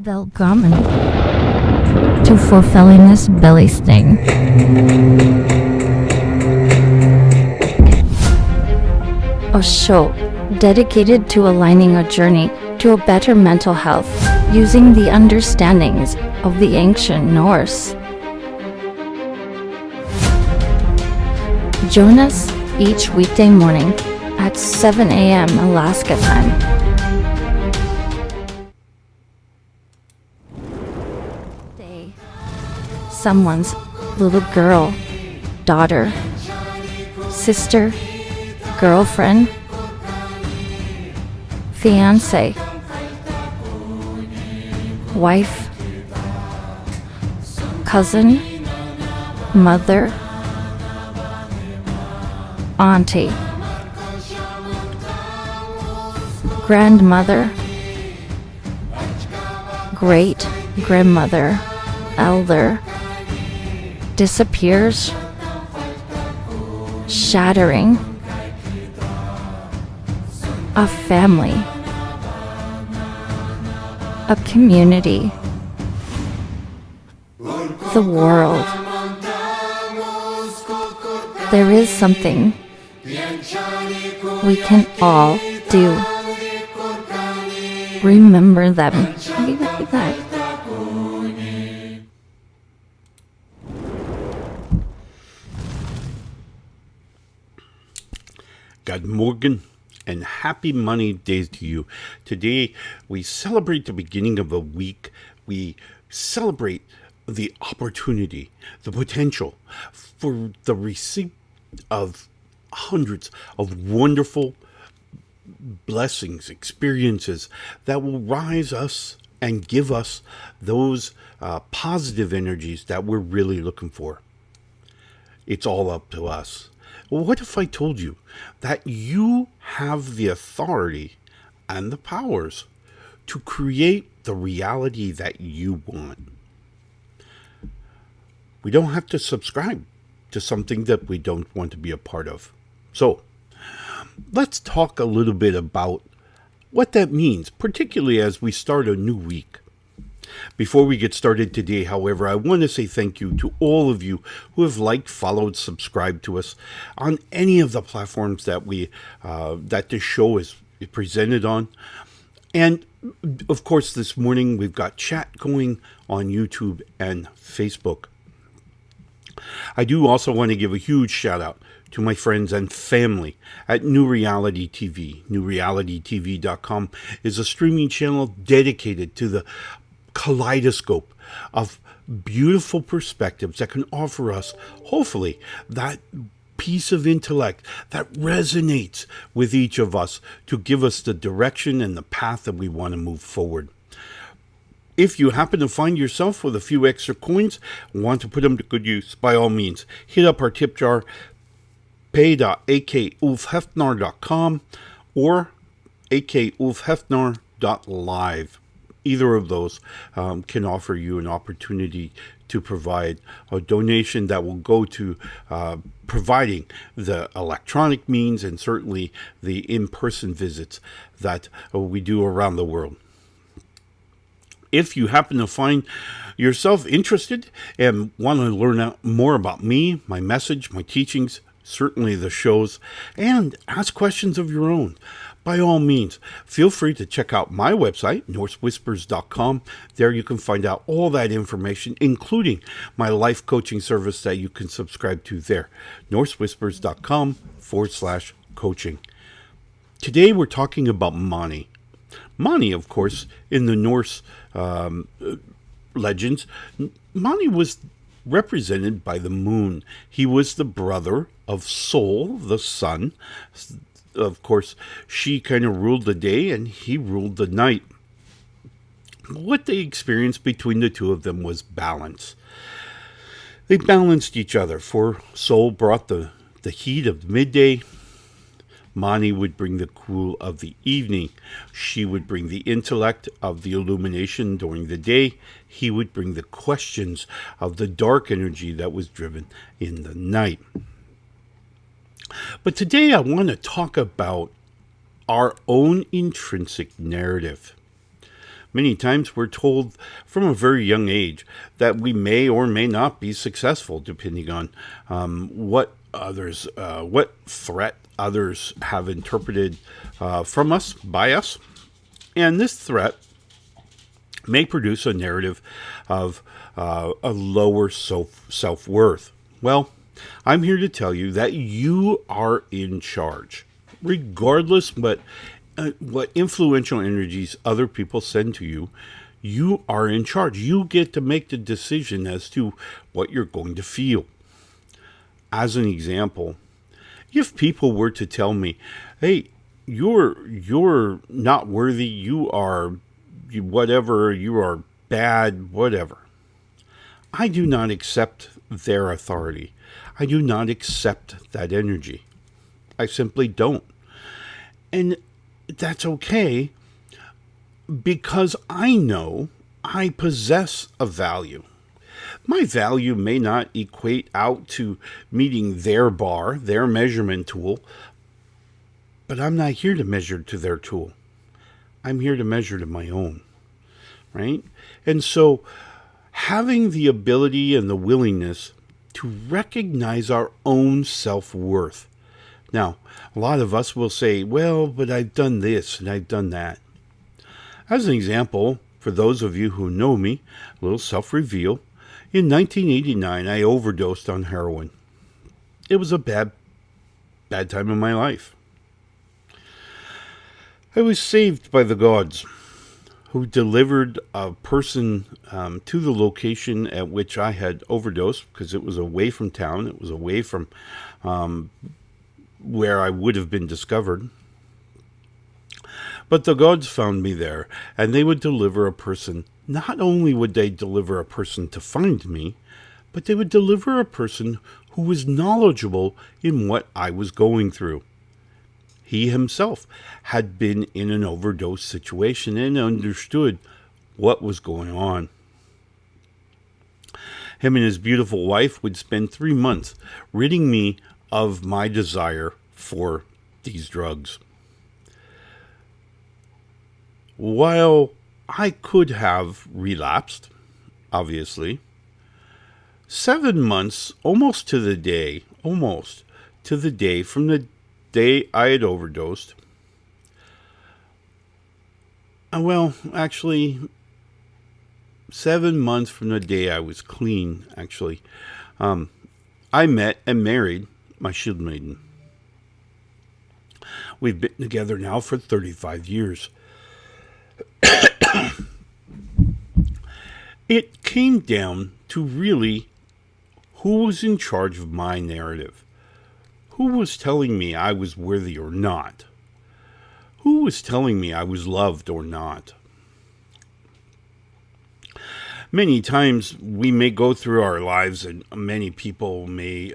Welcome to Fulfilling This Belly Sting. A show dedicated to aligning a journey to a better mental health using the understandings of the ancient Norse. Join us each weekday morning at 7 a.m. Alaska time. Someone's little girl, daughter, sister, girlfriend, fiance, wife, cousin, mother, auntie, grandmother, great grandmother, elder, disappears, shattering, a family, a community, the world. There is something we can all do. Remember them. Good morning and happy money days to you. Today we celebrate the beginning of a week. We celebrate the opportunity, the potential for the receipt of hundreds of wonderful blessings, experiences that will rise us and give us those positive energies that we're really looking for. It's all up to us. Well, what if I told you that you have the authority and the powers to create the reality that you want? We don't have to subscribe to something that we don't want to be a part of. So, let's talk a little bit about what that means, particularly as we start a new week. Before we get started today, however, I want to say thank you to all of you who have liked, followed, subscribed to us on any of the platforms that that this show is presented on. And of course, this morning we've got chat going on YouTube and Facebook. I do also want to give a huge shout out to my friends and family at New Reality TV. Newrealitytv.com is a streaming channel dedicated to the kaleidoscope of beautiful perspectives that can offer us, hopefully, that piece of intellect that resonates with each of us to give us the direction and the path that we want to move forward. If you happen to find yourself with a few extra coins and want to put them to good use, by all means, hit up our tip jar, pay.akoutlaw.com or akoutlaw.live. Either of those can offer you an opportunity to provide a donation that will go to providing the electronic means and certainly the in-person visits that we do around the world. If you happen to find yourself interested and want to learn more about me, my message, my teachings, certainly the shows, and ask questions of your own, by all means, feel free to check out my website, NorseWhispers.com. There you can find out all that information, including my life coaching service that you can subscribe to there, NorseWhispers.com/coaching. Today we're talking about Mani. Mani, of course, in the Norse legends, Mani was represented by the moon. He was the brother of Sol, the sun. Of course, she kind of ruled the day and he ruled the night. What they experienced between the two of them was balance. They balanced each other, for Sol brought the heat of the midday. Mani would bring the cool of the evening. She would bring the intellect of the illumination during the day. He would bring the questions of the dark energy that was driven in the night. But today I want to talk about our own intrinsic narrative. Many times we're told from a very young age that we may or may not be successful, depending on what threat others have interpreted from us, by us. And this threat may produce a narrative of a lower self-worth. Well, I'm here to tell you that you are in charge, regardless what influential energies other people send to you. You are in charge. You get to make the decision as to what you're going to feel. As an example, if people were to tell me, "Hey, you're not worthy. You are whatever. You are bad. Whatever," I do not accept their authority. I do not accept that energy. I simply don't. And that's okay, because I know I possess a value. My value may not equate out to meeting their bar, their measurement tool, but I'm not here to measure to their tool. I'm here to measure to my own, right? And so having the ability and the willingness to recognize our own self-worth. Now, a lot of us will say, well, but I've done this and I've done that. As an example, for those of you who know me, a little self-reveal, in 1989, I overdosed on heroin. It was a bad time in my life. I was saved by the gods, who delivered a person to the location at which I had overdosed, because it was away from town. It was away from where I would have been discovered. But the gods found me there, and they would deliver a person. Not only would they deliver a person to find me, but they would deliver a person who was knowledgeable in what I was going through. He himself had been in an overdose situation and understood what was going on. Him and his beautiful wife would spend 3 months ridding me of my desire for these drugs. While I could have relapsed, obviously, 7 months, almost to the day from the day I had overdosed. Well, actually, 7 months from the day I was clean, actually, I met and married my shield maiden. We've been together now for 35 years. It came down to really who was in charge of my narrative. Who was telling me I was worthy or not? Who was telling me I was loved or not? Many times we may go through our lives, and many people may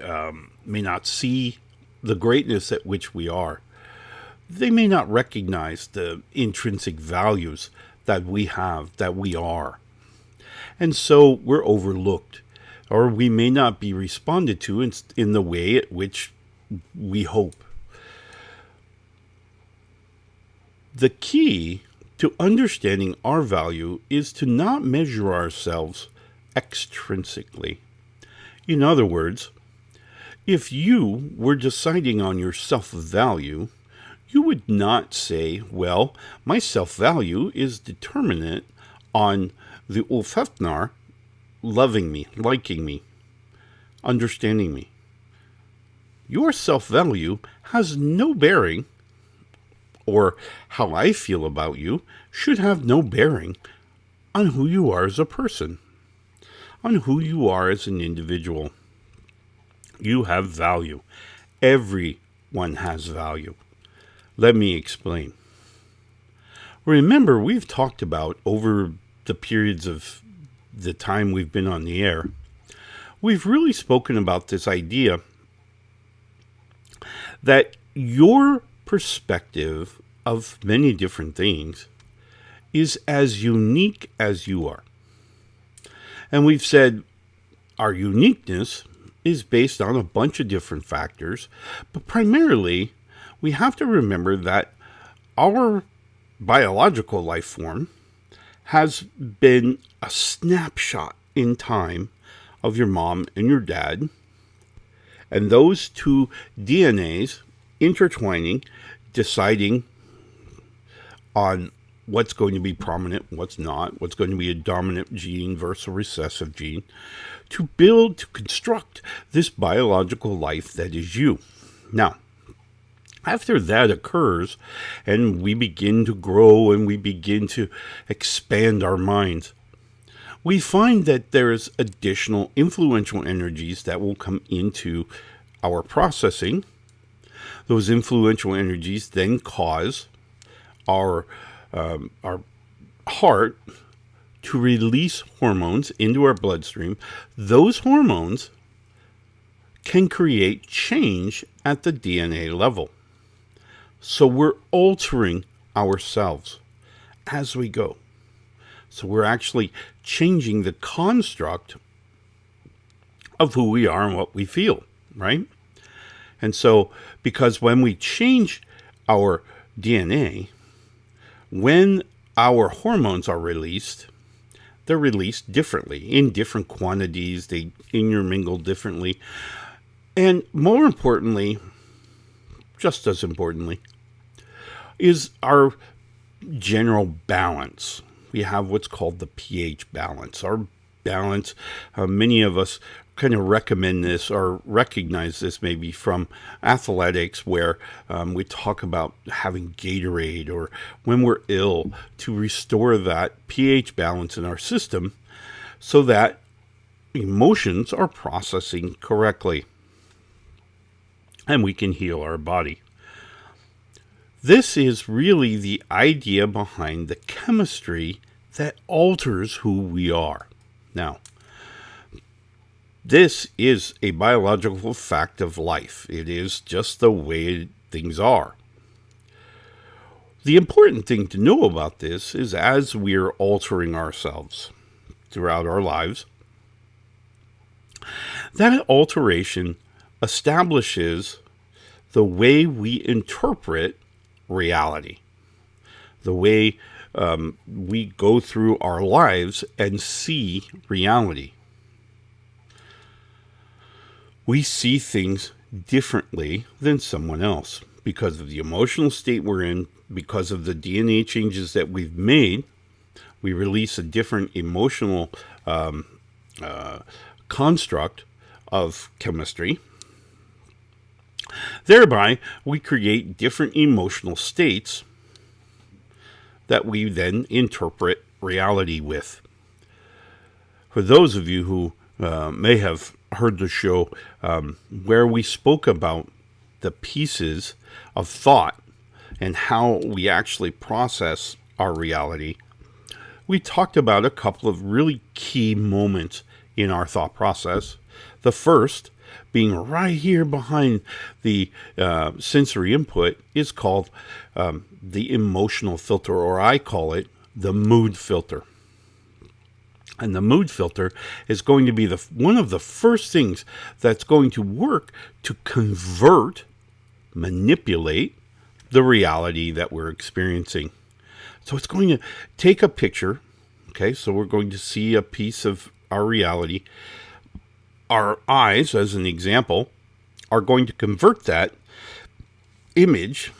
not see the greatness at which we are. They may not recognize the intrinsic values that we have, that we are. And so we're overlooked, or we may not be responded to in the way at which we hope. The key to understanding our value is to not measure ourselves extrinsically. In other words, if you were deciding on your self-value, you would not say, well, my self-value is determinate on the Ulfhefnar loving me, liking me, understanding me. Your self-value has no bearing, or how I feel about you should have no bearing on who you are as a person, on who you are as an individual. You have value. Everyone has value. Let me explain. Remember, we've talked about over the periods of the time we've been on the air, we've really spoken about this idea that your perspective of many different things is as unique as you are. And we've said our uniqueness is based on a bunch of different factors, but primarily we have to remember that our biological life form has been a snapshot in time of your mom and your dad, and those two DNAs intertwining, deciding on what's going to be prominent, what's not, what's going to be a dominant gene versus a recessive gene, to construct this biological life that is you. Now, after that occurs, and we begin to grow and we begin to expand our minds, we find that there's additional influential energies that will come into our processing. Those influential energies then cause our heart to release hormones into our bloodstream. Those hormones can create change at the DNA level. So we're altering ourselves as we go. So we're actually changing the construct of who we are and what we feel, right? And so, because when we change our DNA, when our hormones are released, they're released differently, in different quantities, they intermingle differently. And more importantly, just as importantly, is our general balance. We have what's called the pH balance. Our balance, many of us kind of recommend this or recognize this maybe from athletics, where we talk about having Gatorade, or when we're ill, to restore that pH balance in our system so that emotions are processing correctly and we can heal our body. This is really the idea behind the chemistry that alters who we are. Now, this is a biological fact of life. It is just the way things are. The important thing to know about this is, as we're altering ourselves throughout our lives, that alteration establishes the way we interpret reality, the way we go through our lives and see reality. We see things differently than someone else because of the emotional state we're in, because of the DNA changes that we've made. We release a different emotional construct of chemistry. Thereby, we create different emotional states that we then interpret reality with. For those of you who may have heard the show where we spoke about the pieces of thought and how we actually process our reality, we talked about a couple of really key moments in our thought process. The first, being right here behind the sensory input, is called the emotional filter, or I call it the mood filter. And the mood filter is going to be one of the first things that's going to work to manipulate the reality that we're experiencing. So it's going to take a picture. Okay, so we're going to see a piece of our reality. Our eyes, as an example, are going to convert that image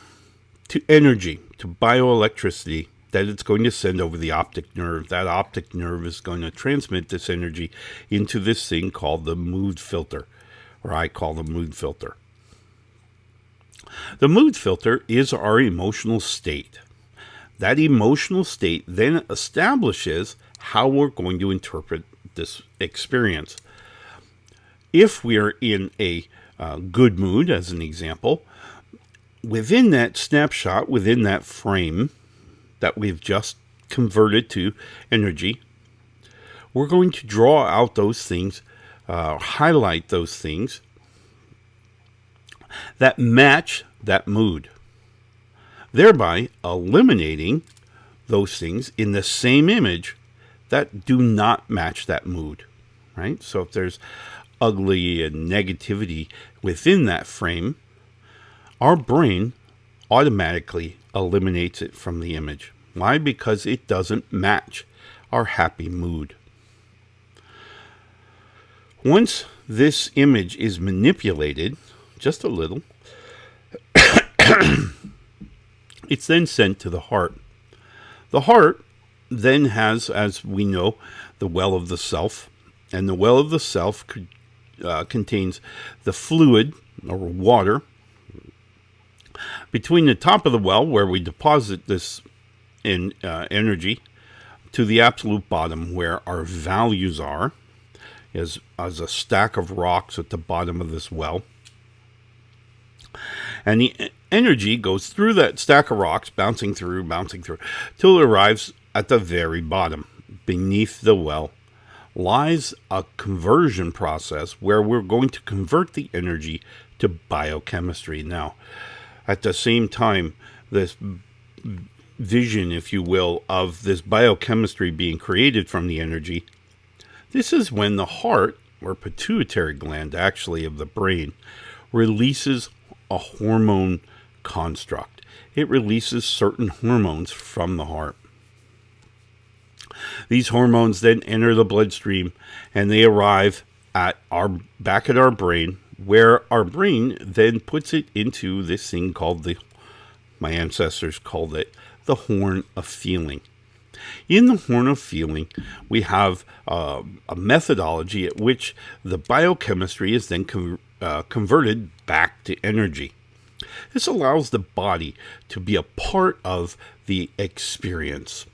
to energy, to bioelectricity that it's going to send over the optic nerve. That optic nerve is going to transmit this energy into this thing called the mood filter, or I call the mood filter. The mood filter is our emotional state. That emotional state then establishes how we're going to interpret this experience. If we are in a good mood, as an example, within that snapshot, within that frame that we've just converted to energy, we're going to draw out those things, highlight those things that match that mood, thereby eliminating those things in the same image that do not match that mood, right? So if there's ugly and negativity within that frame, our brain automatically eliminates it from the image. Why? Because it doesn't match our happy mood. Once this image is manipulated, just a little, it's then sent to the heart. The heart then has, as we know, the well of the self, and the well of the self contains the fluid or water between the top of the well, where we deposit this energy, to the absolute bottom, where our values are, as a stack of rocks at the bottom of this well. And the energy goes through that stack of rocks, bouncing through, till it arrives at the very bottom. Beneath the well lies a conversion process where we're going to convert the energy to biochemistry. Now, at the same time, this vision, if you will, of this biochemistry being created from the energy, this is when the heart, or pituitary gland actually of the brain, releases a hormone construct. It releases certain hormones from the heart. These hormones then enter the bloodstream, and they arrive back at our brain, where our brain then puts it into this thing called my ancestors called it the horn of feeling. In the horn of feeling, we have a methodology at which the biochemistry is then converted back to energy. This allows the body to be a part of the experience.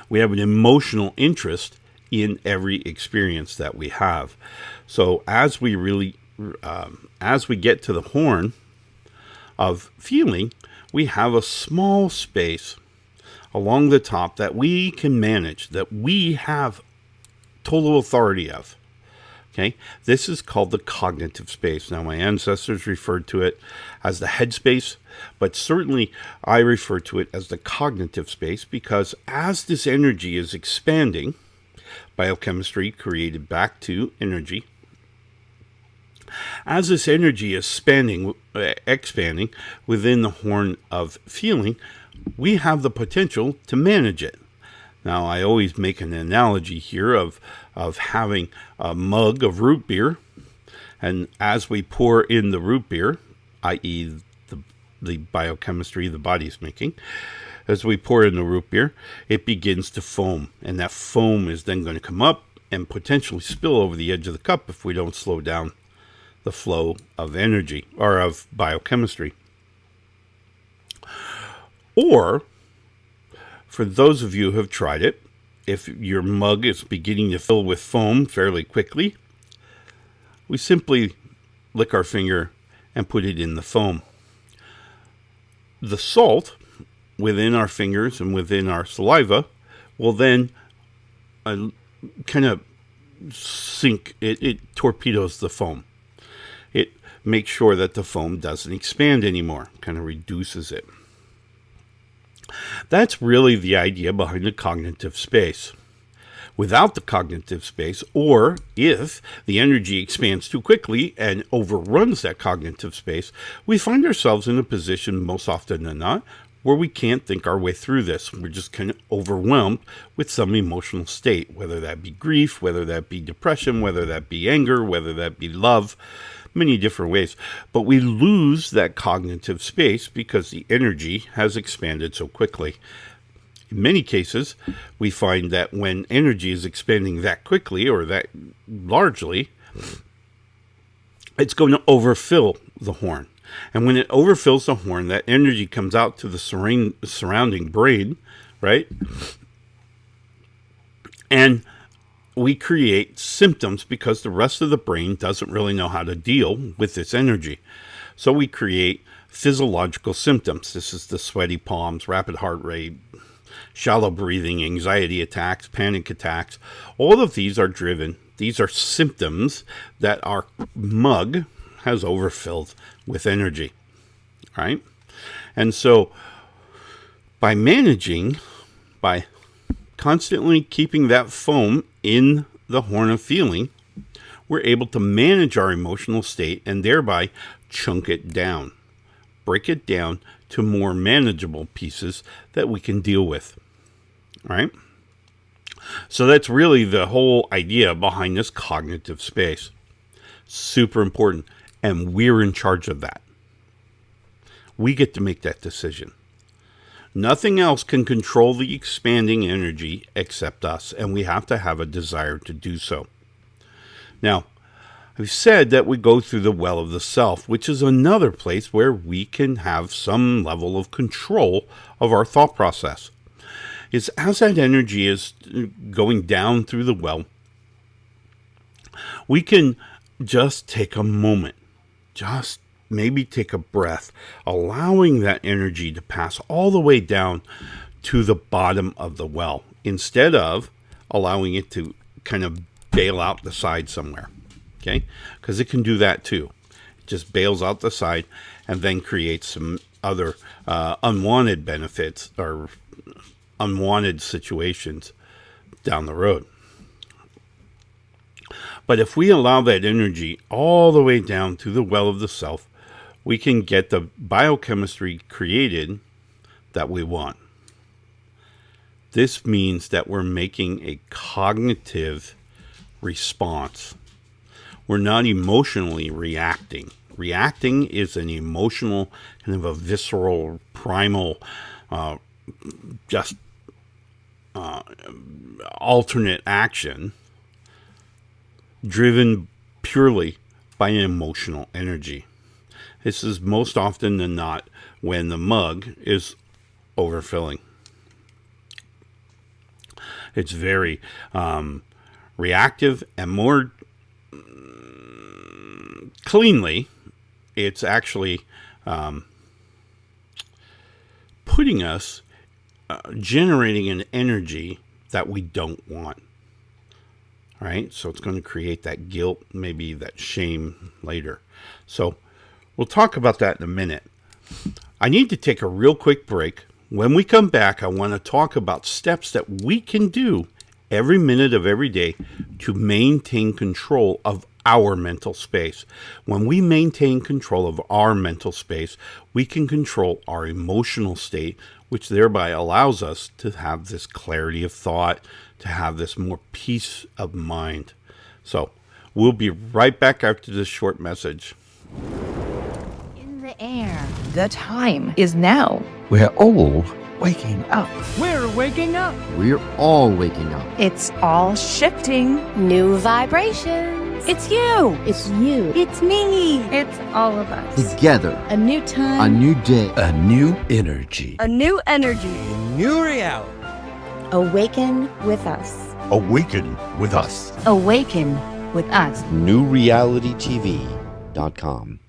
We have an emotional interest in every experience that we have. So as we get to the horn of feeling, we have a small space along the top that we can manage, that we have total authority of. Okay, this is called the cognitive space. Now, my ancestors referred to it as the head space, but certainly I refer to it as the cognitive space, because as this energy is expanding, biochemistry created back to energy, as this energy is expanding within the horn of feeling, we have the potential to manage it. Now, I always make an analogy here of having a mug of root beer, and as we pour in the root beer, i.e. the biochemistry the body's making, as we pour in the root beer, it begins to foam, and that foam is then going to come up and potentially spill over the edge of the cup if we don't slow down the flow of energy, or of biochemistry. Or, for those of you who have tried it, if your mug is beginning to fill with foam fairly quickly, we simply lick our finger and put it in the foam. The salt within our fingers and within our saliva will then kind of sink. It torpedoes the foam. It makes sure that the foam doesn't expand anymore, kind of reduces it. That's really the idea behind the cognitive space. Without the cognitive space, or if the energy expands too quickly and overruns that cognitive space, we find ourselves in a position, most often than not, where we can't think our way through this. We're just kind of overwhelmed with some emotional state, whether that be grief, whether that be depression, whether that be anger, whether that be love, many different ways. But we lose that cognitive space because the energy has expanded so quickly. In many cases, we find that when energy is expanding that quickly or that largely, it's going to overfill the horn. And when it overfills the horn, that energy comes out to the surrounding brain, right? And we create symptoms because the rest of the brain doesn't really know how to deal with this energy. So we create physiological symptoms. This is the sweaty palms, rapid heart rate, shallow breathing, anxiety attacks, panic attacks. All of these are these are symptoms that our mug has overfilled with energy, right? And so by constantly keeping that foam in the horn of feeling, we're able to manage our emotional state and thereby chunk it down, break it down to more manageable pieces that we can deal with, right? So that's really the whole idea behind this cognitive space. Super important. And we're in charge of that. We get to make that decision. Nothing else can control the expanding energy except us, and we have to have a desire to do so. Now, I've said that we go through the well of the self, which is another place where we can have some level of control of our thought process. It's as that energy is going down through the well, we can just take a moment, just maybe take a breath, allowing that energy to pass all the way down to the bottom of the well, instead of allowing it to kind of bail out the side somewhere. Okay? Because it can do that too. It just bails out the side and then creates some other unwanted benefits or unwanted situations down the road. But if we allow that energy all the way down to the well of the self, we can get the biochemistry created that we want. This means that we're making a cognitive response. We're not emotionally reacting. Reacting is an emotional, kind of a visceral, primal, alternate action driven purely by an emotional energy. This is most often than not when the mug is overfilling. It's very reactive, and more cleanly, it's actually putting us, generating an energy that we don't want. All right, so it's going to create that guilt, maybe that shame later. So we'll talk about that in a minute. I need to take a real quick break. When we come back, I want to talk about steps that we can do every minute of every day to maintain control of our mental space. When we maintain control of our mental space, we can control our emotional state, which thereby allows us to have this clarity of thought, to have this more peace of mind. So we'll be right back after this short message. In the air. The time is now. We're all waking up. We're waking up. We're all waking up. It's all shifting. New vibrations. It's you. It's you. It's me. It's all of us. Together. A new time. A new day. A new energy. A new energy. New reality. Awaken with us. Awaken with us. Awaken with us. newrealitytv.com.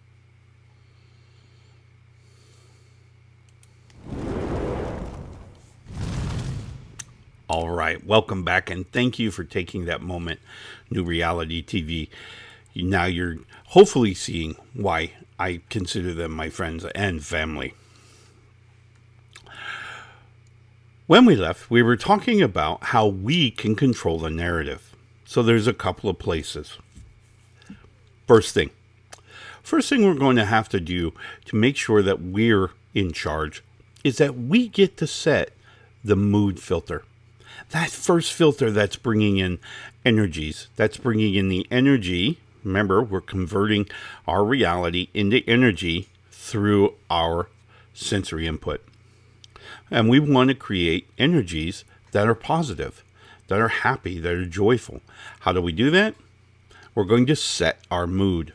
All right, welcome back, and thank you for taking that moment, New Reality TV. Now you're hopefully seeing why I consider them my friends and family. When we left, we were talking about how we can control the narrative. So there's a couple of places. First thing we're going to have to do to make sure that we're in charge is that we get to set the mood filter. That first filter that's bringing in energies, that's bringing in the energy. Remember, we're converting our reality into energy through our sensory input. And we want to create energies that are positive, that are happy, that are joyful. How do we do that? We're going to set our mood.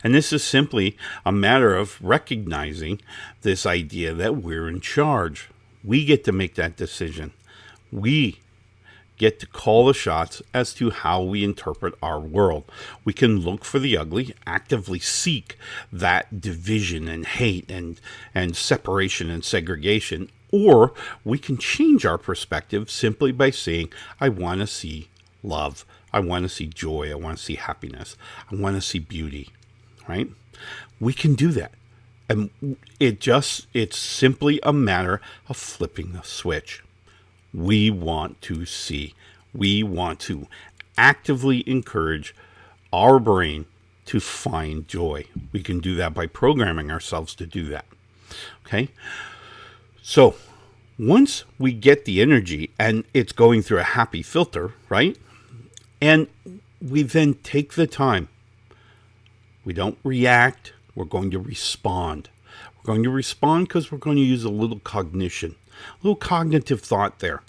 And this is simply a matter of recognizing this idea that we're in charge. We get to make that decision. We get to call the shots as to how we interpret our world. We can look for the ugly, actively seek that division and hate and separation and segregation, or we can change our perspective simply by saying, I want to see love. I want to see joy. I want to see happiness. I want to see beauty, right? We can do that. And it's simply a matter of flipping the switch. We want to see. We want to actively encourage our brain to find joy. We can do that by programming ourselves to do that. Okay? So, Once we get the energy and it's going through a happy filter, right? And we then take the time. We don't react. We're going to respond. We're going to respond because we're going to use a little cognition, a little cognitive thought there.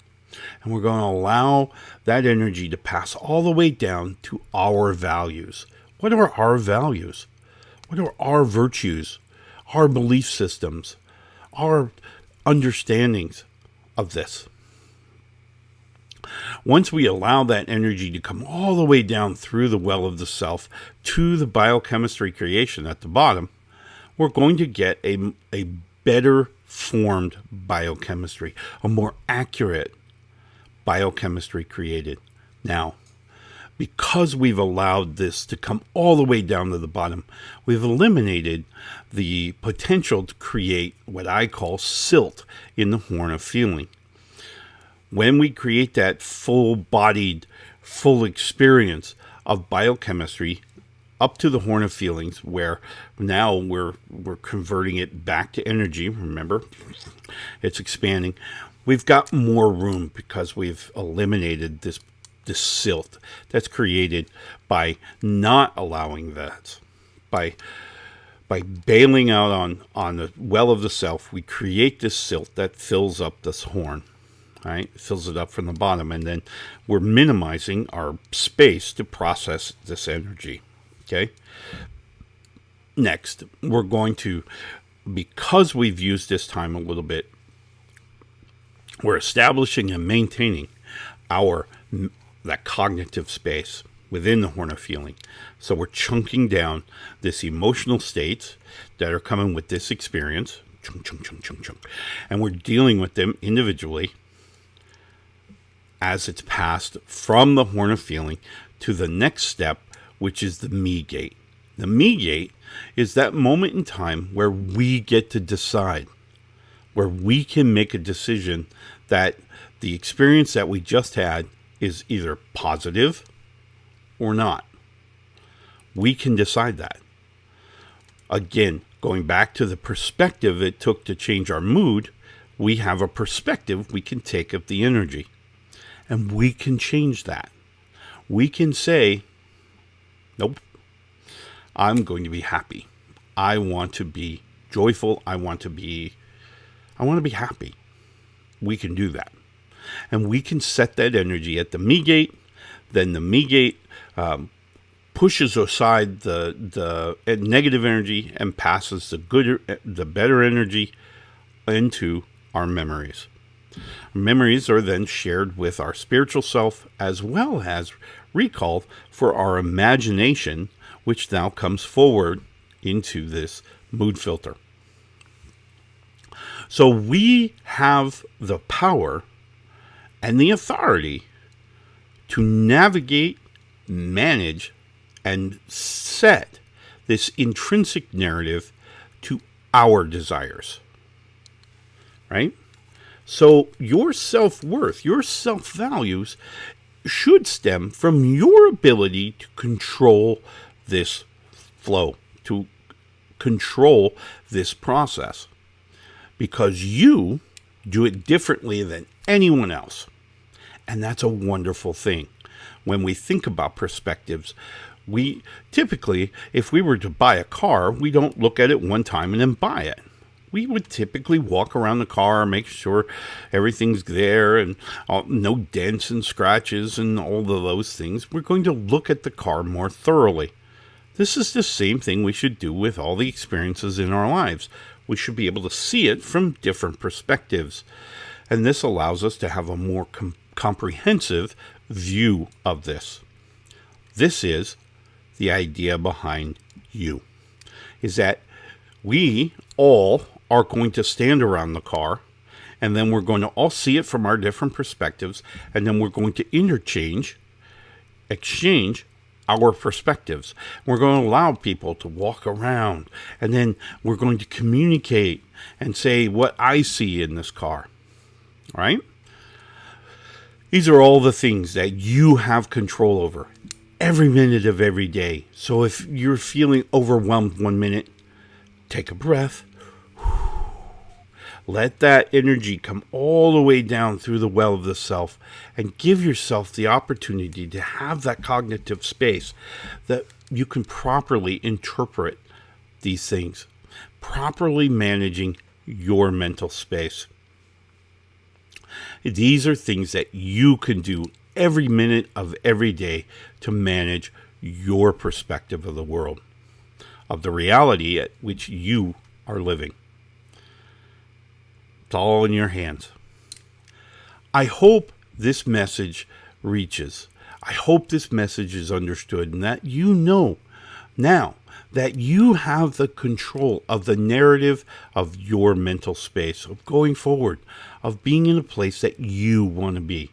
And we're going to allow that energy to pass all the way down to our values. What are our values? What are our virtues, our belief systems, our understandings of this? Once we allow that energy to come all the way down through the well of the self to the biochemistry creation at the bottom, we're going to get a better formed biochemistry, a more accurate biochemistry created. Now, because we've allowed this to come all the way down to the bottom, we've eliminated the potential to create what I call silt in the horn of feeling. When we create that full-bodied, full experience of biochemistry up to the horn of feelings, where now we're converting it back to energy, remember, it's expanding, we've got more room because we've eliminated this silt that's created by not allowing that. By bailing out on the well of the self, we create this silt that fills up this horn. Right? It fills it up from the bottom, and then we're minimizing our space to process this energy. Okay? Next, we're going to, because we've used this time a little bit, we're establishing and maintaining that cognitive space within the horn of feeling. So we're chunking down this emotional states that are coming with this experience, and we're dealing with them individually as it's passed from the horn of feeling to the next step, which is the me gate. The me gate is that moment in time where we get to decide, where we can make a decision that the experience that we just had is either positive or not. We can decide that. Again, going back to the perspective it took to change our mood, we have a perspective we can take of the energy. And we can change that. We can say, nope, I'm going to be happy. I want to be joyful. I want to be happy. We can do that. And we can set that energy at the me gate. Then the me gate pushes aside the negative energy and passes the better energy into our memories. Memories are then shared with our spiritual self, as well as recalled for our imagination, which now comes forward into this mood filter. So we have the power and the authority to navigate, manage, and set this intrinsic narrative to our desires. Right? So your self-worth, your self-values should stem from your ability to control this flow, to control this process, because you do it differently than anyone else. And that's a wonderful thing. When we think about perspectives, we typically, if we were to buy a car, we don't look at it one time and then buy it. We would typically walk around the car, make sure everything's there and no dents and scratches and all of those things. We're going to look at the car more thoroughly. This is the same thing we should do with all the experiences in our lives. We should be able to see it from different perspectives. And this allows us to have a more comprehensive view of this. This is the idea behind you, is that we all are going to stand around the car, and then we're going to all see it from our different perspectives, and then we're going to exchange our perspectives. We're going to allow people to walk around, and then we're going to communicate and say what I see in this car. All right? These are all the things that you have control over every minute of every day. So if you're feeling overwhelmed 1 minute, take a breath. Let that energy come all the way down through the well of the self and give yourself the opportunity to have that cognitive space that you can properly interpret these things, properly managing your mental space. These are things that you can do every minute of every day to manage your perspective of the world, of the reality at which you are living. It's all in your hands. I hope this message reaches. I hope this message is understood and that you know now that you have the control of the narrative of your mental space, of going forward, of being in a place that you want to be.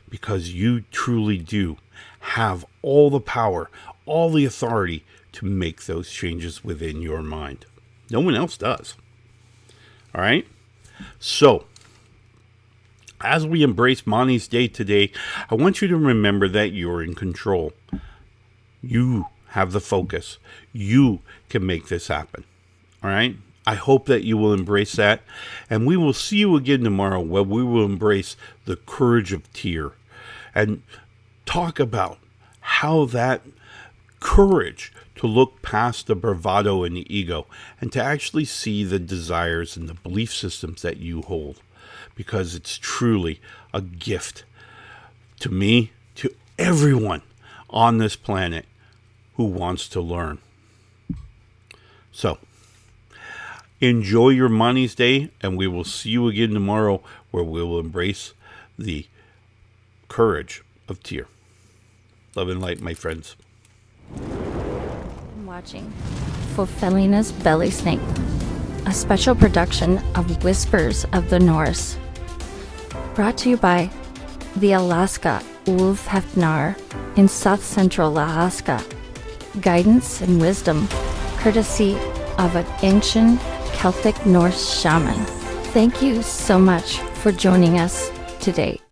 Because you truly do have all the power, all the authority to make those changes within your mind. No one else does. All right? So, as we embrace Mani's Day today, I want you to remember that you're in control. You have the focus. You can make this happen. All right? I hope that you will embrace that. And we will see you again tomorrow where we will embrace the courage of Tyr and talk about how that courage to look past the bravado and the ego and to actually see the desires and the belief systems that you hold, because it's truly a gift to me, to everyone on this planet who wants to learn. So, enjoy your Mani's Day, and we will see you again tomorrow where we will embrace the courage of Tyr. Love and light, my friends. Watching for Felina's Belly Snake, a special production of Whispers of the Norse. Brought to you by the Alaska Wolf Hefnar in South Central Alaska. Guidance and wisdom, courtesy of an ancient Celtic Norse shaman. Thank you so much for joining us today.